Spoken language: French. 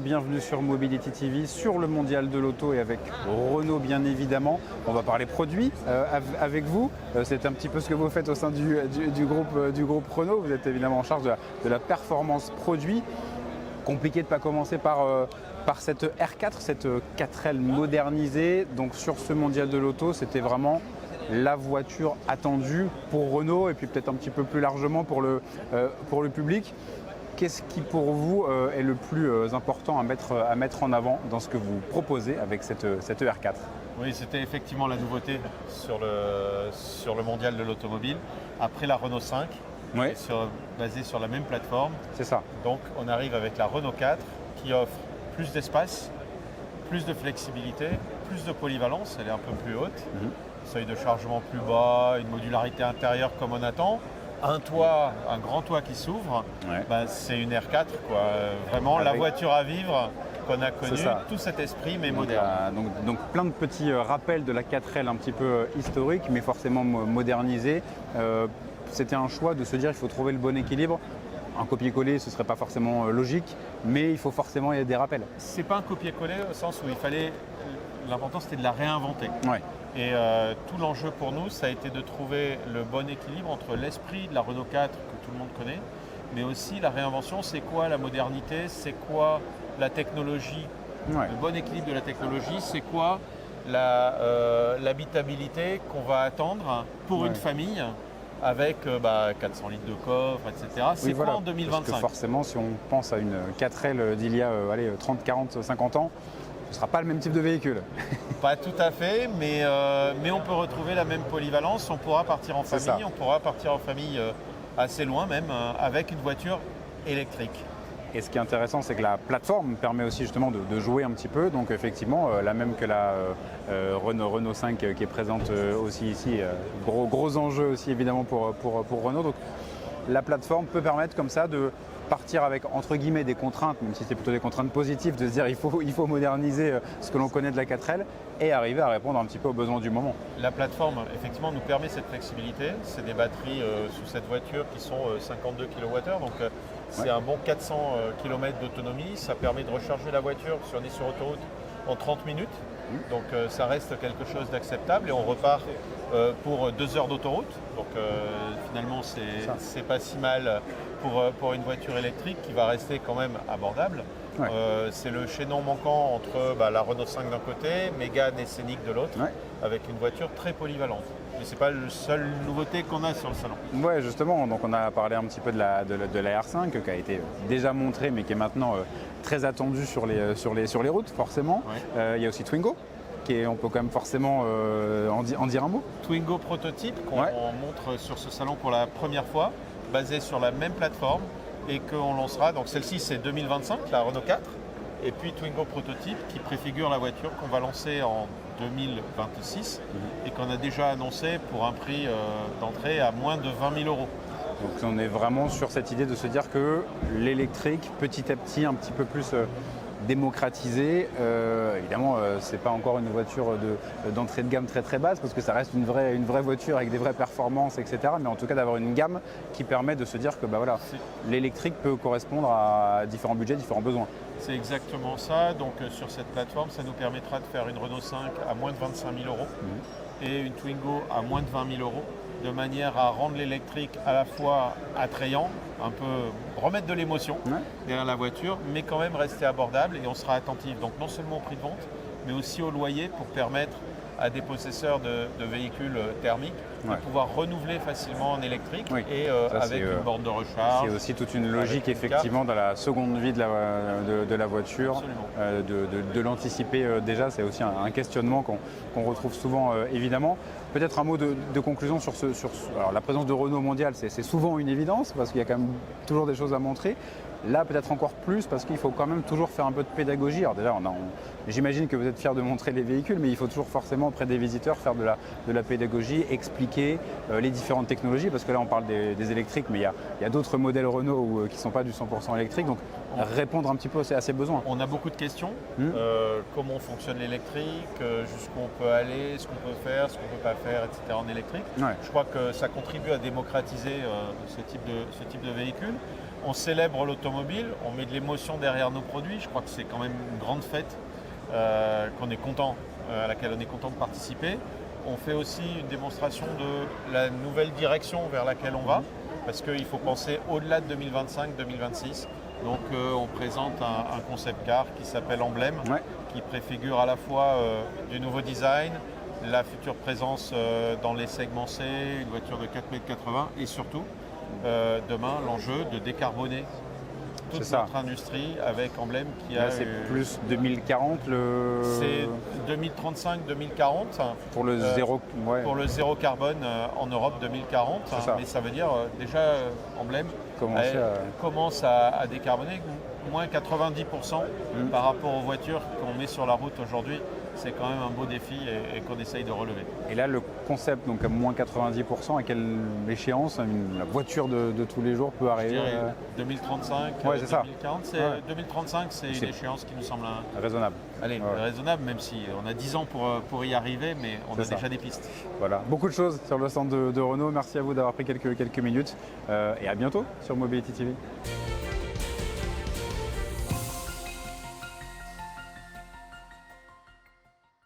bienvenue sur Mobility TV, sur le mondial de l'auto et avec Renault bien évidemment. On va parler produits avec vous. C'est un petit peu ce que vous faites au sein du groupe Renault. Vous êtes évidemment en charge de la performance produit. Compliqué de ne pas commencer par cette R4, cette 4L modernisée. Donc sur ce mondial de l'auto, c'était vraiment la voiture attendue pour Renault et puis peut-être un petit peu plus largement pour le public. Qu'est-ce qui pour vous est le plus important à mettre en avant dans ce que vous proposez avec cette R4 ? Oui, c'était effectivement la nouveauté sur le mondial de l'automobile. Après la Renault 5, oui. Basée sur la même plateforme. C'est ça. Donc on arrive avec la Renault 4 qui offre plus d'espace, plus de flexibilité, plus de polyvalence, elle est un peu plus haute. Seuil de chargement plus bas, une modularité intérieure comme on attend. Un grand toit qui s'ouvre, ouais. C'est une R4, quoi. Vraiment la voiture à vivre qu'on a connue, tout cet esprit mais moderne. Donc plein de petits rappels de la 4L un petit peu historique mais forcément modernisé. C'était un choix de se dire il faut trouver le bon équilibre. Un copier-coller ce ne serait pas forcément logique, mais il faut forcément y avoir des rappels. C'est pas un copier-coller au sens où l'important c'était de la réinventer. Ouais. Et tout l'enjeu pour nous, ça a été de trouver le bon équilibre entre l'esprit de la Renault 4 que tout le monde connaît, mais aussi la réinvention, c'est quoi la modernité, c'est quoi la technologie, le bon équilibre de la technologie, c'est quoi l'habitabilité qu'on va attendre pour une famille avec 400 litres de coffre, etc. C'est quoi en 2025 ? Parce que forcément, si on pense à une 4L d'il y a 30, 40, 50 ans, ce ne sera pas le même type de véhicule. Pas tout à fait, mais on peut retrouver la même polyvalence. On pourra partir en famille, assez loin même, avec une voiture électrique. Et ce qui est intéressant, c'est que la plateforme permet aussi justement de jouer un petit peu. Donc effectivement, la même que la Renault 5 qui est présente aussi ici. Gros enjeu aussi évidemment pour Renault. Donc la plateforme peut permettre comme ça de partir avec entre guillemets des contraintes, même si c'est plutôt des contraintes positives, de se dire il faut moderniser ce que l'on connaît de la 4L et arriver à répondre un petit peu aux besoins du moment. La plateforme effectivement nous permet cette flexibilité. C'est des batteries sous cette voiture qui sont 52 kWh, donc c'est un bon 400 km d'autonomie. Ça permet de recharger la voiture si on est sur autoroute en 30 minutes. Donc ça reste quelque chose d'acceptable et on repart pour 2 heures d'autoroute. Donc finalement c'est pas si mal pour une voiture électrique qui va rester quand même abordable. Ouais. C'est le chaînon manquant entre la Renault 5 d'un côté, Mégane et Scénic de l'autre, avec une voiture très polyvalente. Mais ce n'est pas la seule nouveauté qu'on a sur le salon. Oui, justement, donc on a parlé un petit peu de la R5 qui a été déjà montrée mais qui est maintenant très attendue sur les routes forcément. Ouais. Il y a aussi Twingo. On peut quand même forcément en dire un mot. Twingo prototype qu'on montre sur ce salon pour la première fois, basé sur la même plateforme et qu'on lancera. Donc celle-ci c'est 2025, la Renault 4. Et puis Twingo prototype qui préfigure la voiture qu'on va lancer en 2026 et qu'on a déjà annoncé pour un prix d'entrée à moins de 20 000 euros. Donc on est vraiment sur cette idée de se dire que l'électrique petit à petit un petit peu plus démocratisé. Évidemment, c'est pas encore une voiture d'entrée de gamme très très basse parce que ça reste une vraie voiture avec des vraies performances, etc. Mais en tout cas d'avoir une gamme qui permet de se dire que l'électrique peut correspondre à différents budgets, différents besoins. C'est exactement ça. Donc sur cette plateforme, ça nous permettra de faire une Renault 5 à moins de 25 000 euros et une Twingo à moins de 20 000 euros, de manière à rendre l'électrique à la fois attrayant, un peu remettre de l'émotion derrière la voiture, mais quand même rester abordable et on sera attentif. Donc non seulement au prix de vente, mais aussi au loyer pour permettre à des possesseurs de véhicules thermiques de pouvoir renouveler facilement en électrique et avec une borne de recharge. C'est aussi toute une logique effectivement dans la seconde vie de la voiture, de l'anticiper déjà. C'est aussi un questionnement qu'on retrouve souvent évidemment. Peut-être un mot de conclusion sur alors la présence de Renault mondial, c'est souvent une évidence parce qu'il y a quand même toujours des choses à montrer. Là, peut-être encore plus parce qu'il faut quand même toujours faire un peu de pédagogie. Alors déjà, j'imagine que vous êtes fiers de montrer les véhicules, mais il faut toujours forcément auprès des visiteurs faire de la pédagogie, expliquer les différentes technologies parce que là, on parle des électriques, mais il y a d'autres modèles Renault qui ne sont pas du 100% électrique. Donc, répondre un petit peu à ces besoins. On a beaucoup de questions. Comment fonctionne l'électrique, jusqu'où on peut aller, ce qu'on peut faire, ce qu'on ne peut pas faire, etc. en électrique. Je crois que ça contribue à démocratiser ce type de véhicule. On célèbre l'automobile, on met de l'émotion derrière nos produits. Je crois que c'est quand même une grande fête qu'on est content, à laquelle on est content de participer. On fait aussi une démonstration de la nouvelle direction vers laquelle on va, parce qu'il faut penser au-delà de 2025-2026. Donc on présente un concept car qui s'appelle Emblème, qui préfigure à la fois du nouveau design, la future présence dans les segments C, une voiture de 4,80 m et surtout, demain, l'enjeu de décarboner toute notre industrie avec Emblème qui a... C'est plus 2040 C'est 2035-2040 pour le zéro, pour le zéro carbone en Europe 2040. Mais ça veut dire déjà Emblème commence à décarboner moins 90% par rapport aux voitures qu'on met sur la route aujourd'hui. C'est quand même un beau défi et qu'on essaye de relever. Et là, le concept, donc à moins 90%, à quelle échéance la voiture de tous les jours peut arriver? 2035, c'est 2040. 2035, c'est une échéance qui nous semble raisonnable. Allez, raisonnable, même si on a 10 ans pour y arriver, mais on a déjà des pistes. Voilà, beaucoup de choses sur le stand de Renault. Merci à vous d'avoir pris quelques minutes et à bientôt sur Mobility TV.